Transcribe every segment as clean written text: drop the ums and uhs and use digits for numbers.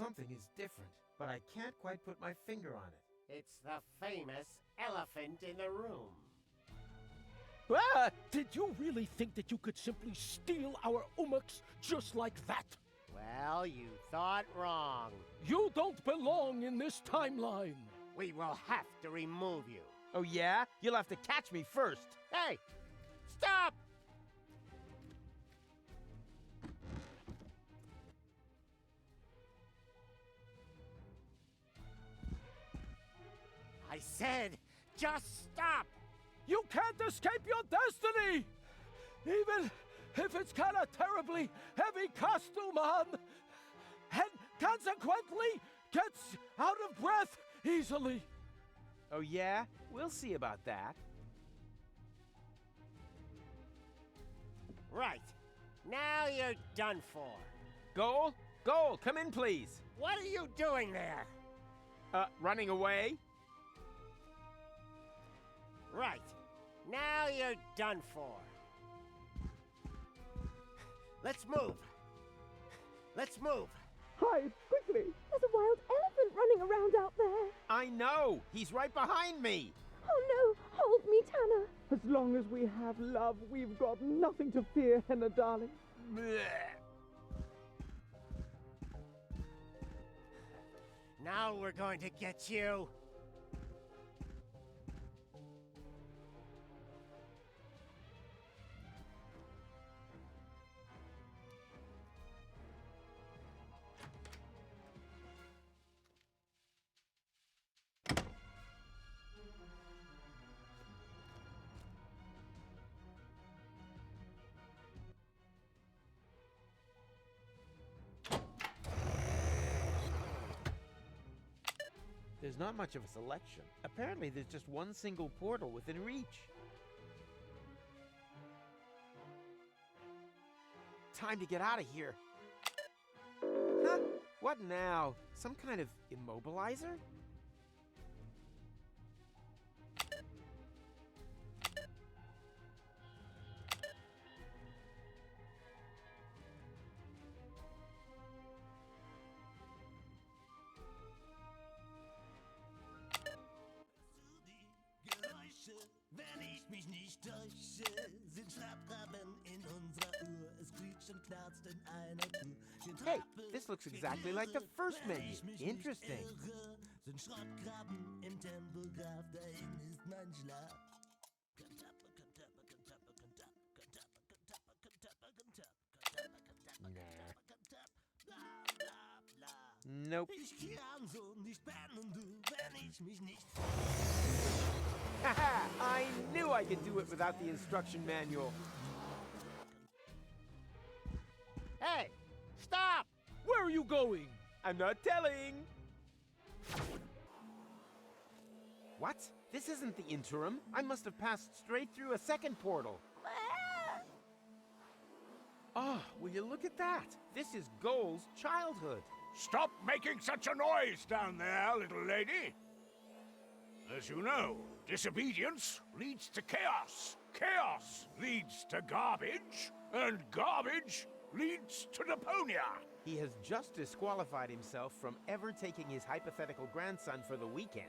Something is different, but I can't quite put my finger on it. It's the famous elephant in the room. Ah! Did you really think that you could simply steal our umaks just like that? Well, you thought wrong. You don't belong in this timeline. We will have to remove you. Oh yeah? You'll have to catch me first. Hey! Stop! I said, just stop! You can't escape your destiny! Even if it's got a terribly heavy costume on, and consequently gets out of breath easily. Oh yeah? We'll see about that. Right. Now you're done for. Goal? Goal, come in please. What are you doing there? Running away? Right. Now you're done for. Let's move. Let's move. Hide, quickly! There's a wild elephant running around out there. I know! He's right behind me! Oh no! Hold me, Tanner. As long as we have love, we've got nothing to fear, Henna darling. Blech. Now we're going to get you. There's not much of a selection. Apparently there's just one single portal within reach. Time to get out of here. Huh? What now? Some kind of immobilizer? Wenn ich mich nicht täusche, sind Schnappkrabben in unserer Uhr. Es quietscht und knarzt in einer Tür. Hey, this looks exactly like the first menu. Interesting. Sind Schrottkrabben im Tempelgraf, dahin ist mein Schlaf. Nope. Ich kann so nicht pennen, du, wenn ich mich nicht... Haha! I knew I could do it without the instruction manual. Hey! Stop! Where are you going? I'm not telling. What? This isn't the interim. I must have passed straight through a second portal. Oh, will you look at that? This is Goal's childhood. Stop making such a noise down there, little lady. As you know, disobedience leads to chaos. Chaos leads to garbage. And garbage leads to Deponia. He has just disqualified himself from ever taking his hypothetical grandson for the weekend.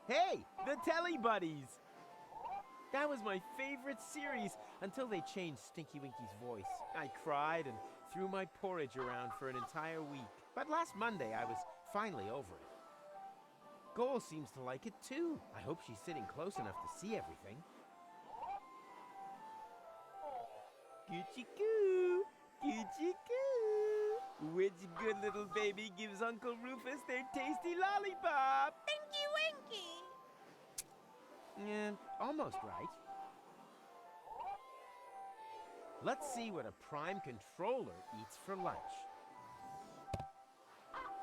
Hey, the Telly Buddies! That was my favorite series until they changed Stinky Winky's voice. I cried and threw my porridge around for an entire week. But last Monday, I was finally over it. Goal seems to like it too. I hope she's sitting close enough to see everything. Coochie-coo! Coochie-coo! Which good little baby gives Uncle Rufus their tasty lollipop? Winky Winky! Yeah, almost right. Let's see what a prime controller eats for lunch.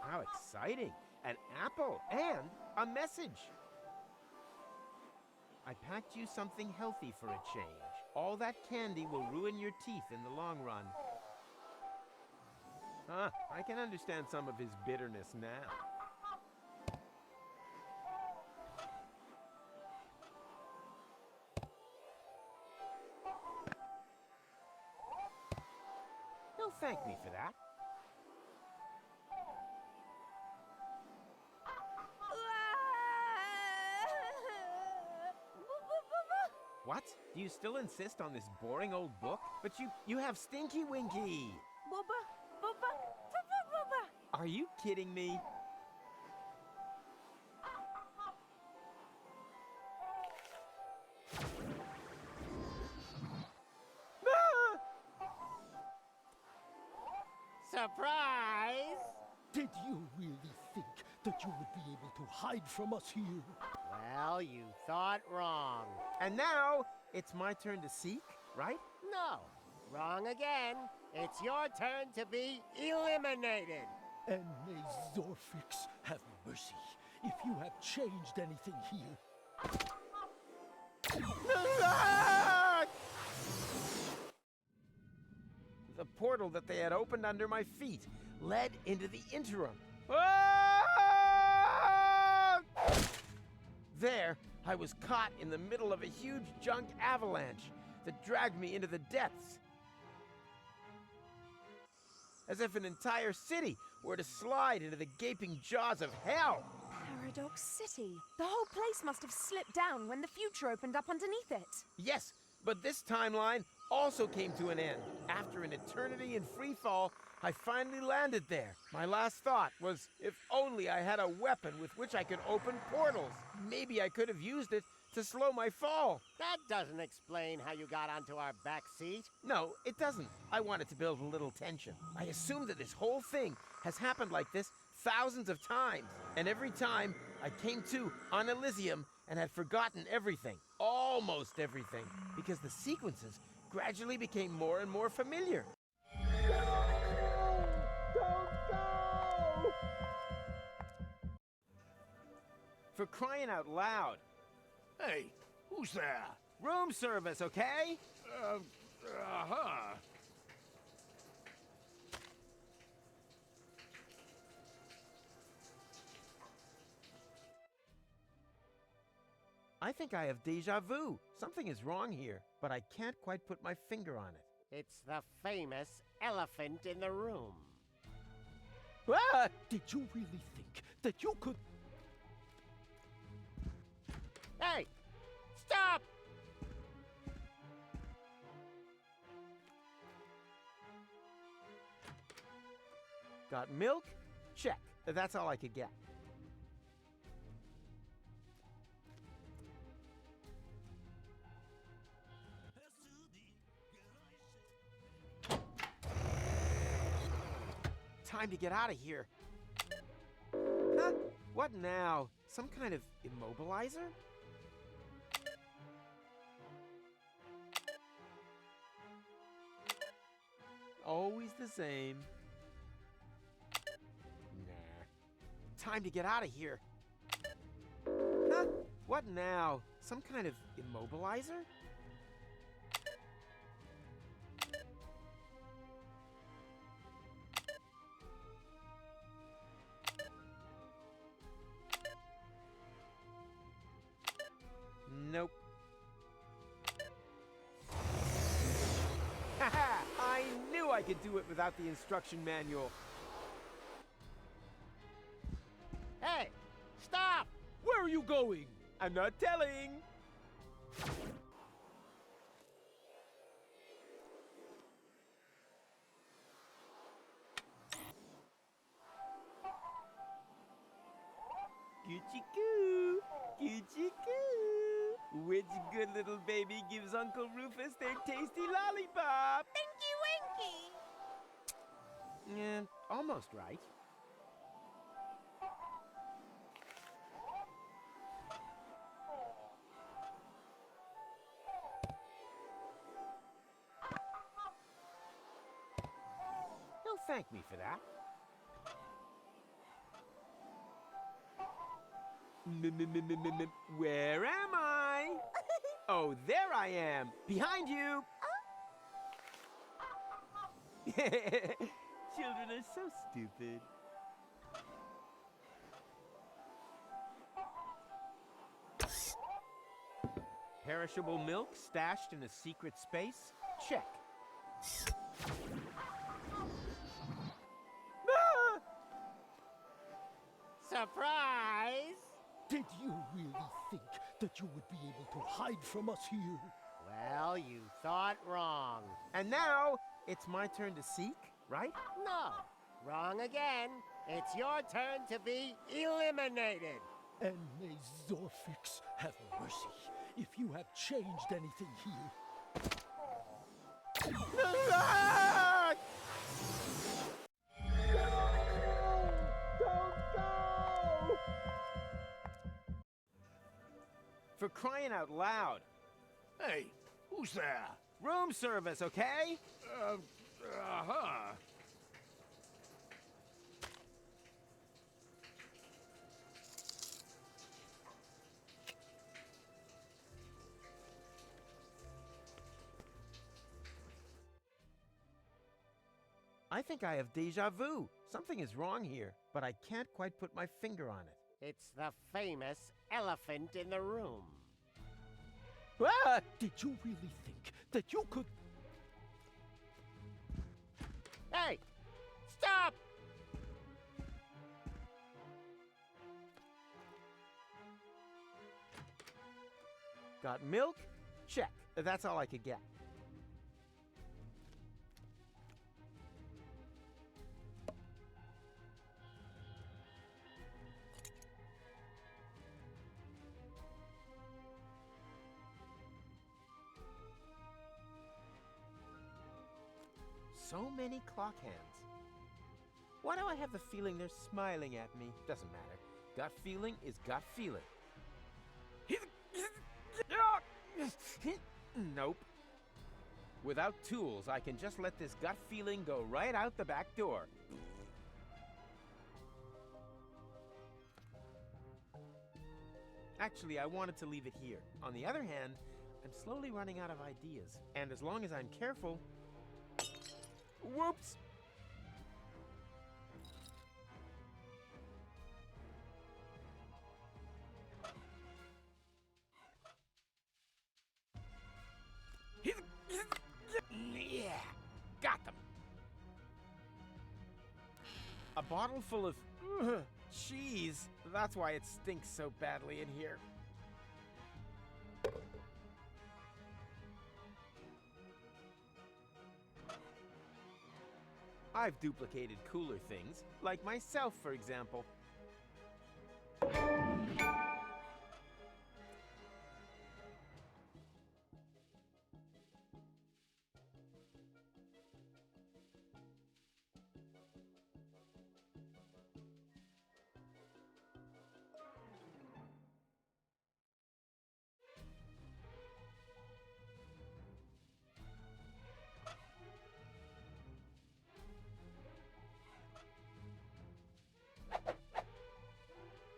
How exciting! An apple and a message. I packed you something healthy for a change. All that candy will ruin your teeth in the long run. Huh, I can understand some of his bitterness now. thank me for that. What? Do you still insist on this boring old book? But you have Stinky Winky! Are you kidding me? Surprise! Did you really think that you would be able to hide from us here? Well, you thought wrong. And now, it's my turn to seek, right? No, wrong again. It's your turn to be eliminated. And may Zorfix have mercy if you have changed anything here. The portal that they had opened under my feet led into the interim. There, I was caught in the middle of a huge junk avalanche that dragged me into the depths. As if an entire city were to slide into the gaping jaws of hell. Paradox City. The whole place must have slipped down when the future opened up underneath it. Yes, but this timeline also came to an end. After an eternity in free fall, I finally landed there. My last thought was, if only I had a weapon with which I could open portals. Maybe I could have used it to slow my fall. That doesn't explain how you got onto our back seat. No, it doesn't. I wanted to build a little tension. I assume that this whole thing has happened like this thousands of times. And every time, I came to on Elysium and had forgotten everything. Almost everything. Because the sequences gradually became more and more familiar. Don't go! For crying out loud. Hey, who's there? Room service, okay? Uh-huh. I think I have deja vu. Something is wrong here, but I can't quite put my finger on it. It's the famous elephant in the room. Ah! Did you really think that you could... Hey! Stop! Got milk? Check. That's all I could get. Time to get out of here. Huh? What now? Some kind of immobilizer? Always the same. Nah. Time to get out of here. Huh? What now? Some kind of immobilizer? Nope. Haha! I knew I could do it without the instruction manual. Hey! Stop! Where are you going? I'm not telling. Coochie-coo, coochie-coo. Which good little baby gives Uncle Rufus their tasty lollipop? Tinky Winky! Yeah, almost right. Don't thank me for that. Where am I? Oh, there I am. Behind you. Children are so stupid. Perishable milk stashed in a secret space? Check. Surprise! Did you really think that you would be able to hide from us here? Well, you thought wrong. And now, it's my turn to seek, right? No, wrong again. It's your turn to be eliminated. And may Zorfix have mercy if you have changed anything here. For crying out loud. Hey, who's there? Room service, okay? Uh-huh. I think I have deja vu. Something is wrong here, but I can't quite put my finger on it. It's the famous elephant in the room. Ah! Did you really think that you could... Hey! Stop! Got milk? Check. That's all I could get. So many clock hands. Why do I have the feeling they're smiling at me? Doesn't matter. Gut feeling is gut feeling. Nope. Without tools, I can just let this gut feeling go right out the back door. Actually, I wanted to leave it here. On the other hand, I'm slowly running out of ideas. And as long as I'm careful... Whoops! Yeah, got them. A bottle full of cheese. That's why it stinks so badly in here. I've duplicated cooler things, like myself, for example.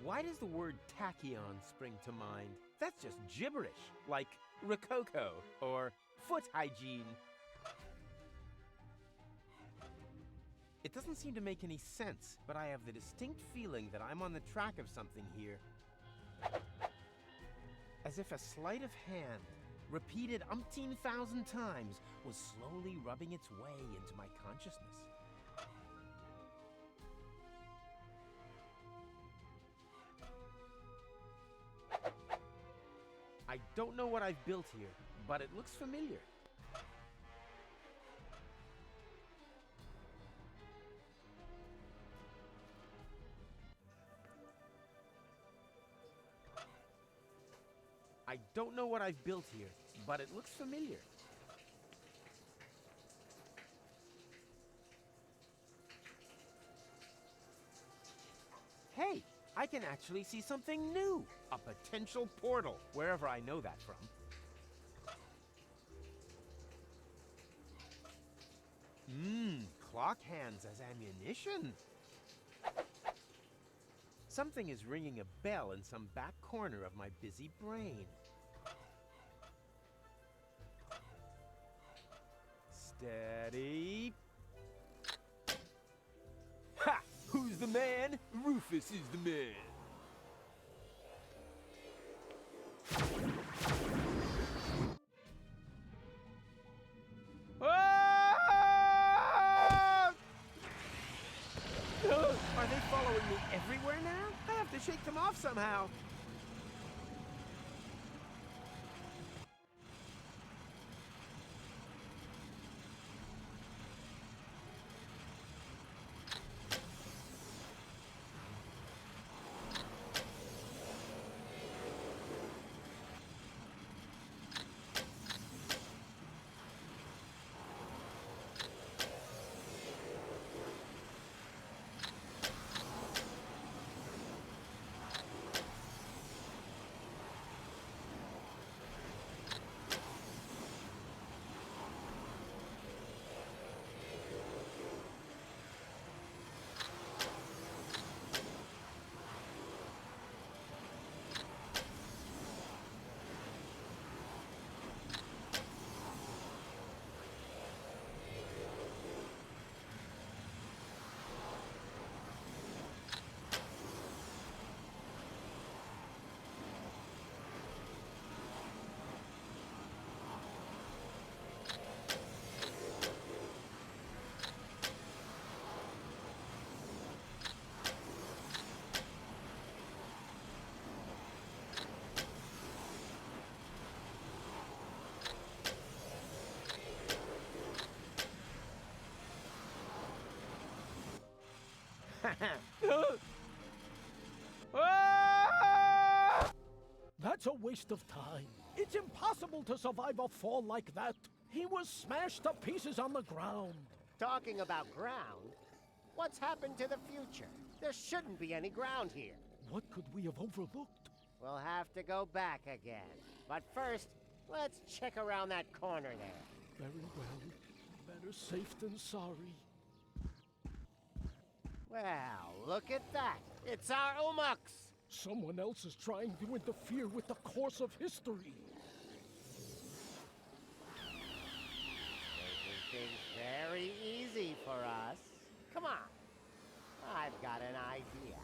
Why does the word tachyon spring to mind? That's just gibberish, like rococo or foot hygiene. It doesn't seem to make any sense, but I have the distinct feeling that I'm on the track of something here. As if a sleight of hand, repeated umpteen thousand times, was slowly rubbing its way into my consciousness. I don't know what I've built here, but it looks familiar. I don't know what I've built here, but it looks familiar. Hey, I can actually see something new. A potential portal, wherever I know that from. Clock hands as ammunition. Something is ringing a bell in some back corner of my busy brain. Steady. Ha! Who's the man? Rufus is the man. Ah! Are they following me everywhere now? to shake them off somehow. That's a waste of time. It's impossible to survive a fall like that. He was smashed to pieces on the ground. Talking about ground, what's happened to the future? There shouldn't be any ground here. What could we have overlooked? We'll have to go back again. But first, let's check around that corner there. Very well. Better safe than sorry. Well, look at that. It's our Umux. Someone else is trying to interfere with the course of history. Making things very easy for us. Come on. I've got an idea.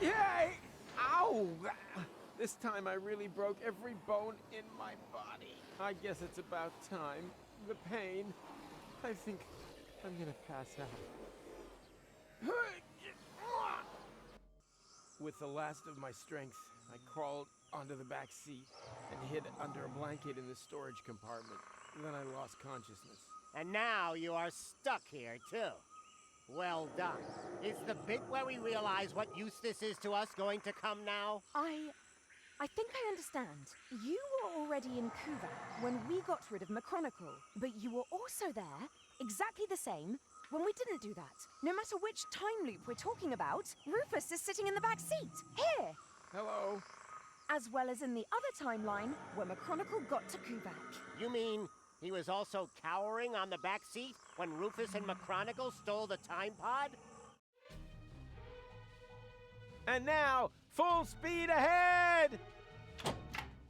Yay! Ow! This time I really broke every bone in my body. I guess it's about time. The pain. I think I'm gonna pass out. With the last of my strength, I crawled onto the back seat and hid under a blanket in the storage compartment. Then I lost consciousness. And now you are stuck here, too. Well done. Is the bit where we realize what use this is to us going to come now? I think I understand. You were already in Kuvak when we got rid of Machronicle, but you were also there, exactly the same, when we didn't do that. No matter which time loop we're talking about, Rufus is sitting in the back seat. Here! Hello? As well as in the other timeline, where Machronicle got to Kuvak. You mean he was also cowering on the back seat when Rufus and Machronicle stole the time pod? And now, full speed ahead!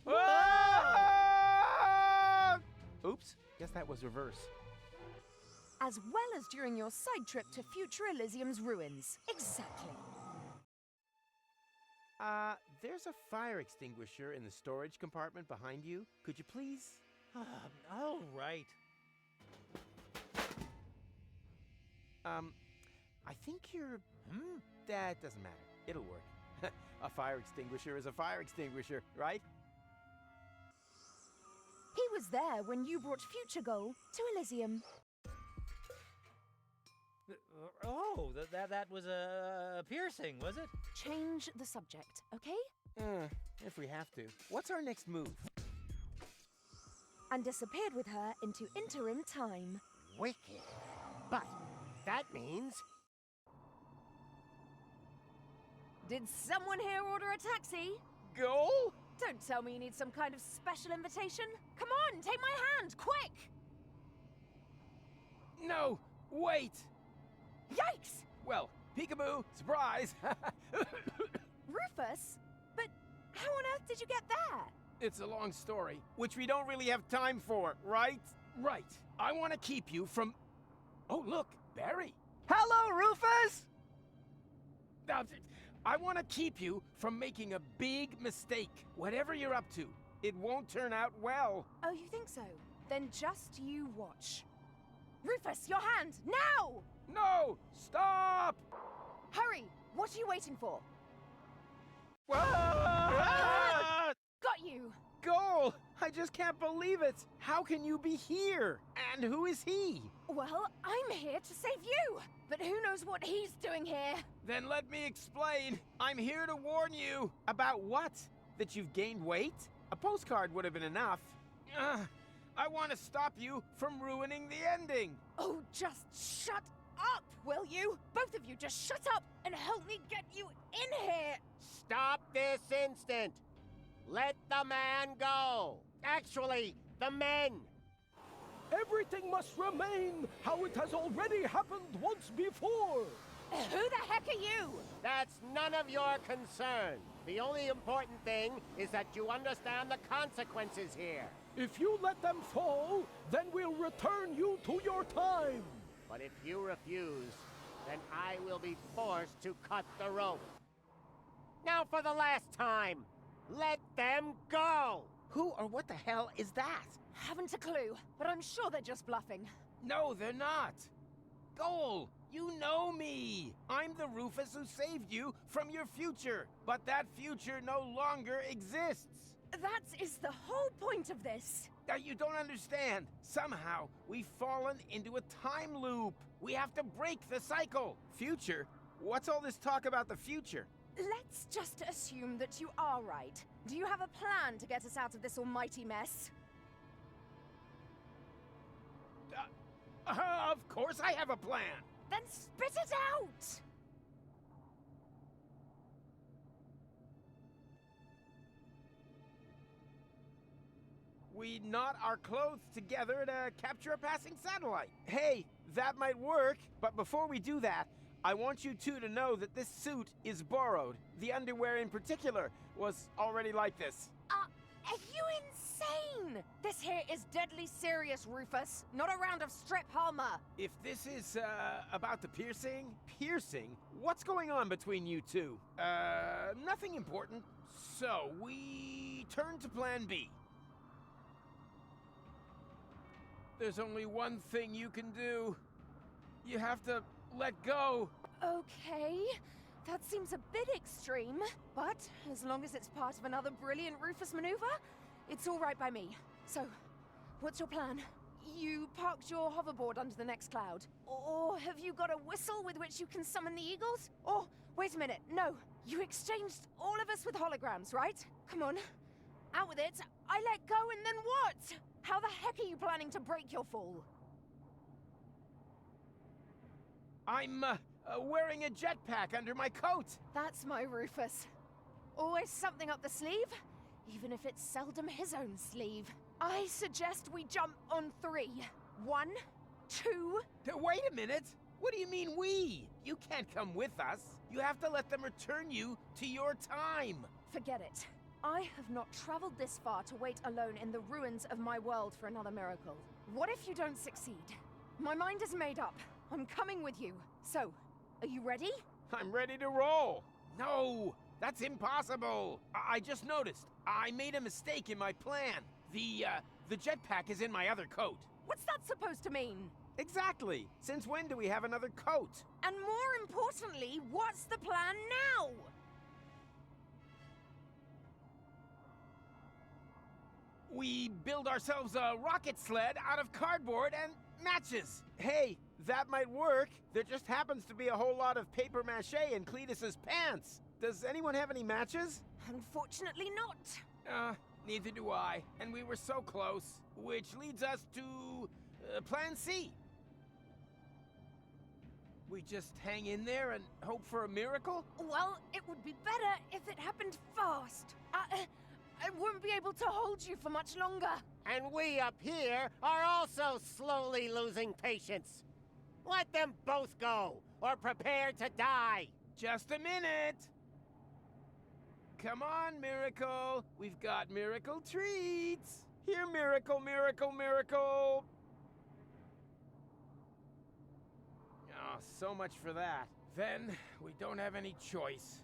Whoa! Oops, guess that was reverse. As well as during your side trip to future Elysium's ruins. Exactly. There's a fire extinguisher in the storage compartment behind you. Could you please? All right. I think you're... That doesn't matter. It'll work. A fire extinguisher is a fire extinguisher, right? He was there when you brought Future Goal to Elysium. Oh, that was a piercing, was it? Change the subject, okay? If we have to. What's our next move? And disappeared with her into interim time. Wicked. But that means... Did someone here order a taxi? Goal? Don't tell me you need some kind of special invitation. Come on, take my hand, quick! No, wait! Yikes! Well, peekaboo, surprise! Rufus? But how on earth did you get there? It's a long story, which we don't really have time for, right? Right. I want to keep you from... Oh, look, Barry. Hello, Rufus! I want to keep you from making a big mistake. Whatever you're up to, it won't turn out well. Oh, you think so? Then just you watch. Rufus, your hand, now! No! Stop! Hurry! What are you waiting for? Ah! Got you! Goal! I just can't believe it! How can you be here? And who is he? Well, I'm here to save you! But who knows what he's doing here? Then let me explain. I'm here to warn you. About what? That you've gained weight? A postcard would have been enough. I want to stop you from ruining the ending. Oh, just shut up, will you? Both of you just shut up and help me get you in here! Stop this instant! Let the man go! Actually, the men! Everything must remain how it has already happened once before. Who the heck are you? That's none of your concern. The only important thing is that you understand the consequences here. If you let them fall, then we'll return you to your time. But if you refuse, then I will be forced to cut the rope. Now for the last time, let them go! Who or what the hell is that? Haven't a clue, but I'm sure they're just bluffing. No, they're not. Goal, you know me. I'm the Rufus who saved you from your future. But that future no longer exists. That is the whole point of this. You don't understand. Somehow, we've fallen into a time loop. We have to break the cycle. Future? What's all this talk about the future? Let's just assume that you are right. Do you have a plan to get us out of this almighty mess? Of course I have a plan. Then spit it out! We knot our clothes together to capture a passing satellite. Hey, that might work, but before we do that, I want you two to know that this suit is borrowed. The underwear in particular was already like this. Are you insane? This here is deadly serious, Rufus. Not a round of strip armor. If this is, about the piercing? Piercing? What's going on between you two? Nothing important. So, we turn to plan B. There's only one thing you can do. You have to let go. Okay, that seems a bit extreme, but as long as it's part of another brilliant Rufus maneuver, it's all right by me. So, what's your plan? You parked your hoverboard under the next cloud? Or have you got a whistle with which you can summon the eagles? Or, wait a minute, no, you exchanged all of us with holograms, right? Come on, out with it. I let go and then what? How the heck are you planning to break your fall? I'm, wearing a jetpack under my coat. That's my Rufus. Always something up the sleeve, even if it's seldom his own sleeve. I suggest we jump on 3. 1, 2... Wait a minute. What do you mean we? You can't come with us. You have to let them return you to your time. Forget it. I have not traveled this far to wait alone in the ruins of my world for another miracle. What if you don't succeed? My mind is made up. I'm coming with you. So, are you ready? I'm ready to roll. No, that's impossible. I just noticed. I made a mistake in my plan. The jetpack is in my other coat. What's that supposed to mean? Exactly. Since when do we have another coat? And more importantly, what's the plan now? We build ourselves a rocket sled out of cardboard and matches. Hey, that might work. There just happens to be a whole lot of paper mache in Cletus's pants. Does anyone have any matches? Unfortunately not. Neither do I. And we were so close. Which leads us to plan C. We just hang in there and hope for a miracle? Well, it would be better if it happened fast. I won't be able to hold you for much longer. And we up here are also slowly losing patience. Let them both go, or prepare to die. Just a minute! Come on, Miracle! We've got miracle treats! Here, Miracle, Miracle, Miracle! Oh, so much for that. Then, we don't have any choice.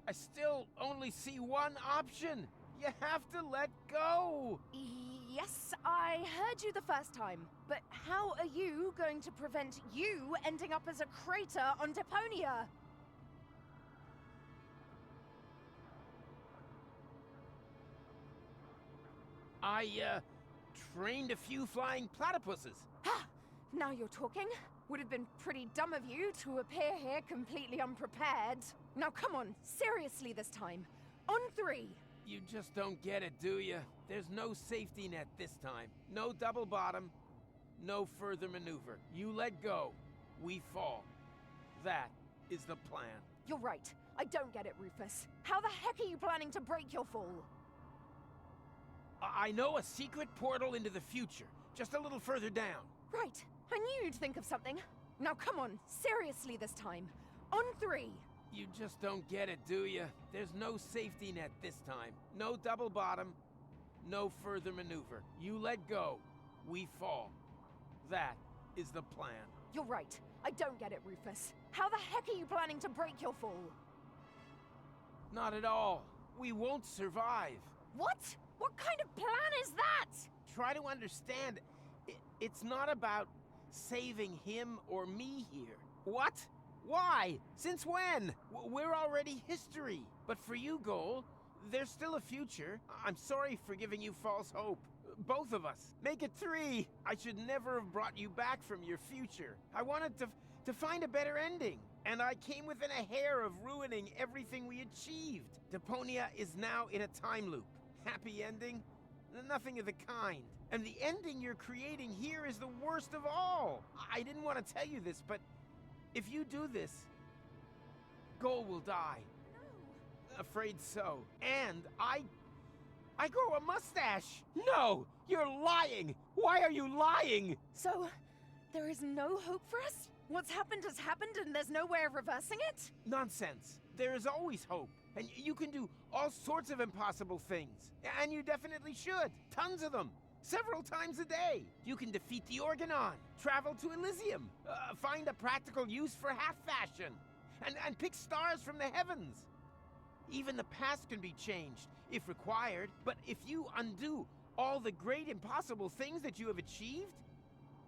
I still only see one option! You have to let go! Yes, I heard you the first time. But how are you going to prevent you ending up as a crater on Deponia? I, trained a few flying platypuses. Ha! Now you're talking. Would have been pretty dumb of you to appear here completely unprepared. Now come on, seriously this time. On 3. You just don't get it, do you? There's no safety net this time. No double bottom. No further maneuver. You let go. We fall. That is the plan. You're right. I don't get it, Rufus. How the heck are you planning to break your fall? I know a secret portal into the future. Just a little further down. Right. I knew you'd think of something. Now come on, seriously this time. On 3. You just don't get it, do you? There's no safety net this time. No double bottom. No further maneuver. You let go. We fall. That is the plan. You're right. I don't get it, Rufus. How the heck are you planning to break your fall? Not at all. We won't survive. What? What kind of plan is that? Try to understand. It's not about saving him or me here. What? Why? Since when? We're already history. But for you, Goal, there's still a future. I'm sorry for giving you false hope. Both of us. Make it 3. I should never have brought you back from your future. I wanted to find a better ending. And I came within a hair of ruining everything we achieved. Deponia is now in a time loop. Happy ending? Nothing of the kind. And the ending you're creating here is the worst of all. I didn't want to tell you this, but if you do this, Goal will die. No. Afraid so. And I grow a mustache. No, you're lying. Why are you lying? So, there is no hope for us? What's happened has happened and there's no way of reversing it? Nonsense. There is always hope. And you can do all sorts of impossible things. And you definitely should. Tons of them. Several times a day. You can defeat the Organon, travel to Elysium, find a practical use for half-fashion, and pick stars from the heavens. Even the past can be changed, if required. But if you undo all the great impossible things that you have achieved,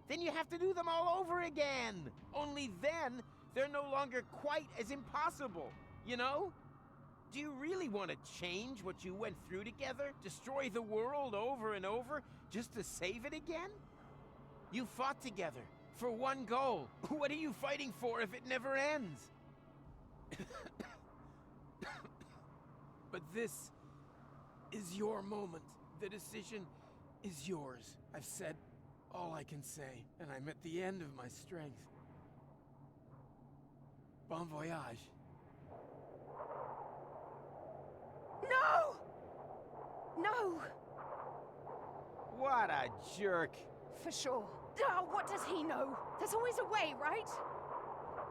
then you have to do them all over again. Only then, they're no longer quite as impossible, you know? Do you really want to change what you went through together? Destroy the world over and over just to save it again? You fought together for one goal. What are you fighting for if it never ends? But this is your moment. The decision is yours. I've said all I can say, and I'm at the end of my strength. Bon voyage. No! No! What a jerk. For sure. What does he know? There's always a way, right?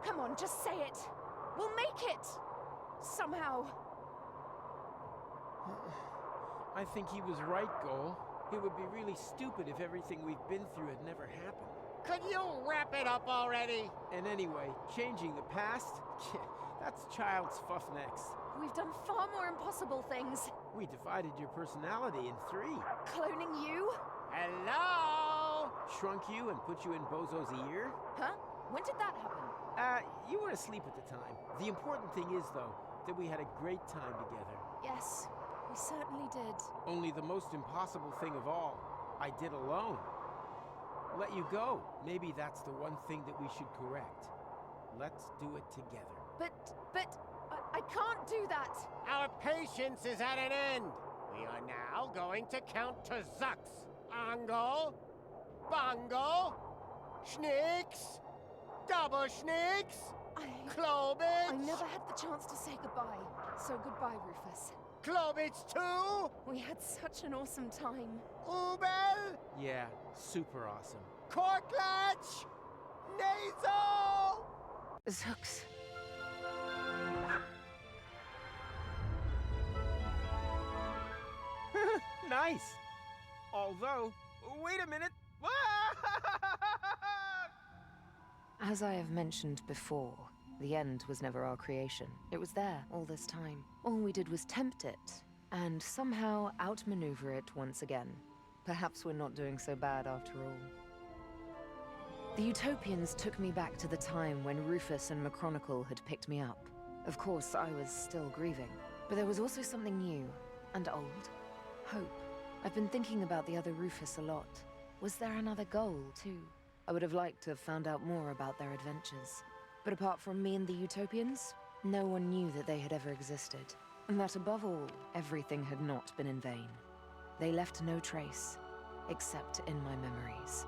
Come on, just say it. We'll make it! Somehow. I think he was right, Goal. It would be really stupid if everything we've been through had never happened. Could you wrap it up already? And anyway, changing the past? That's child's fuff next. We've done far more impossible things. We divided your personality in 3. Cloning you? Hello? Shrunk you and put you in Bozo's ear? Huh? When did that happen? You were asleep at the time. The important thing is, though, that we had a great time together. Yes, we certainly did. Only the most impossible thing of all, I did alone. Let you go. Maybe that's the one thing that we should correct. Let's do it together. But, I can't do that. Our patience is at an end. We are now going to count to Zux. Angle, Bongo, Schnicks, Double Schnicks, Klobik, Clobits! I never had the chance to say goodbye. So goodbye, Rufus. Clobits too? We had such an awesome time. Ubel? Yeah, super awesome. Corklatch? Nazo? Zooks. Nice. Although, wait a minute. As I have mentioned before, the end was never our creation. It was there all this time. All we did was tempt it, and somehow outmaneuver it once again. Perhaps we're not doing so bad after all. The Utopians took me back to the time when Rufus and McChronicle had picked me up. Of course, I was still grieving, but there was also something new and old. Hope. I've been thinking about the other Rufus a lot. Was there another goal, too? I would have liked to have found out more about their adventures. But apart from me and the Utopians, no one knew that they had ever existed. And that above all, everything had not been in vain. They left no trace, except in my memories.